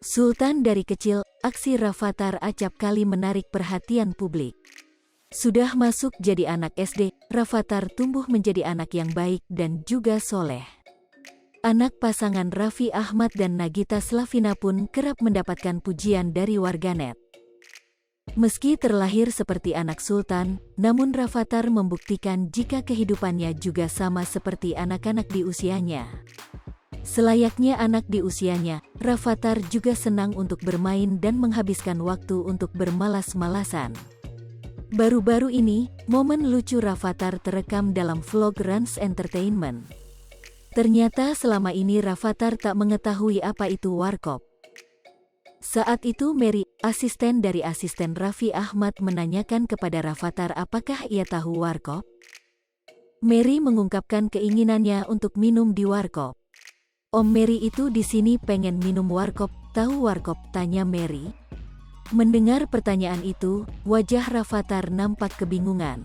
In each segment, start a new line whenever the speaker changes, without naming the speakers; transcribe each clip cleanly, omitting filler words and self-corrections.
Sultan dari kecil, aksi Rafattar acap kali menarik perhatian publik. Sudah masuk jadi anak SD, Rafattar tumbuh menjadi anak yang baik dan juga soleh. Anak pasangan Raffi Ahmad dan Nagita Slavina pun kerap mendapatkan pujian dari warganet. Meski terlahir seperti anak sultan, namun Rafattar membuktikan jika kehidupannya juga sama seperti anak-anak di usianya. Selayaknya anak di usianya, Rafattar juga senang untuk bermain dan menghabiskan waktu untuk bermalas-malasan. Baru-baru ini, momen lucu Rafattar terekam dalam vlog Rans Entertainment. Ternyata selama ini Rafattar tak mengetahui apa itu warkop. Saat itu Mary, asisten dari asisten Raffi Ahmad menanyakan kepada Rafattar apakah ia tahu warkop. Mary mengungkapkan keinginannya untuk minum di warkop. Om Mary itu di sini pengen minum warkop, tahu warkop? Tanya Mary. Mendengar pertanyaan itu, wajah Rafattar nampak kebingungan.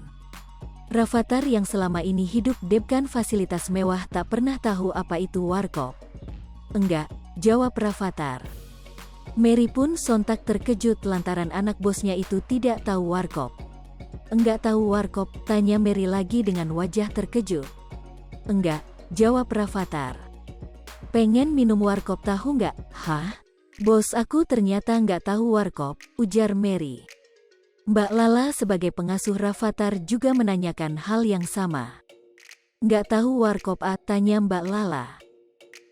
Rafattar yang selama ini hidup dengan fasilitas mewah tak pernah tahu apa itu warkop. Enggak, jawab Rafattar. Mary pun sontak terkejut lantaran anak bosnya itu tidak tahu warkop. Enggak tahu warkop? Tanya Mary lagi dengan wajah terkejut. Enggak, jawab Rafattar. Pengen minum warkop tahu nggak? Hah? Bos aku ternyata nggak tahu warkop, ujar Mary. Mbak Lala sebagai pengasuh Rafattar juga menanyakan hal yang sama. Nggak tahu warkop? Tanya Mbak Lala.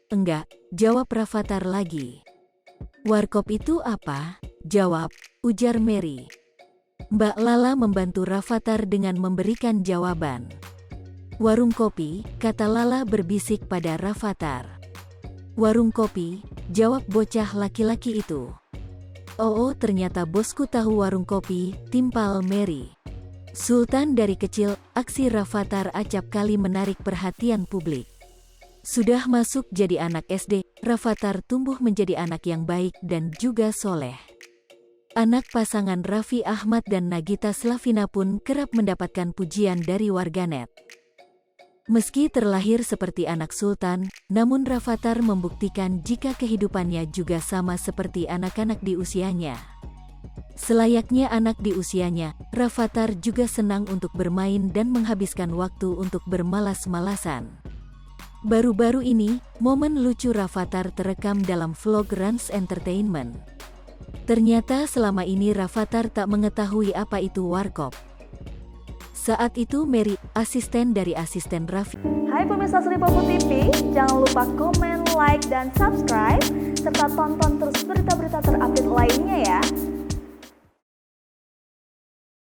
Enggak, jawab Rafattar lagi. Warkop itu apa? Jawab, ujar Mary. Mbak Lala membantu Rafattar dengan memberikan jawaban. Warung kopi, kata Lala berbisik pada Rafattar. Warung kopi, jawab bocah laki-laki itu. Oh, ternyata bosku tahu warung kopi, timpal Mary. Sultan dari kecil, aksi Rafattar acap kali menarik perhatian publik. Sudah masuk jadi anak SD, Rafattar tumbuh menjadi anak yang baik dan juga soleh. Anak pasangan Raffi Ahmad dan Nagita Slavina pun kerap mendapatkan pujian dari warganet. Meski terlahir seperti anak sultan, namun Rafattar membuktikan jika kehidupannya juga sama seperti anak-anak di usianya. Selayaknya anak di usianya, Rafattar juga senang untuk bermain dan menghabiskan waktu untuk bermalas-malasan. Baru-baru ini, momen lucu Rafattar terekam dalam vlog Rans Entertainment. Ternyata selama ini Rafattar tak mengetahui apa itu warkop. Saat itu Mary, asisten dari asisten Raffi.
Hai pemirsa Sri Popo TV, jangan lupa komen, like, dan subscribe, serta tonton terus berita-berita terbaru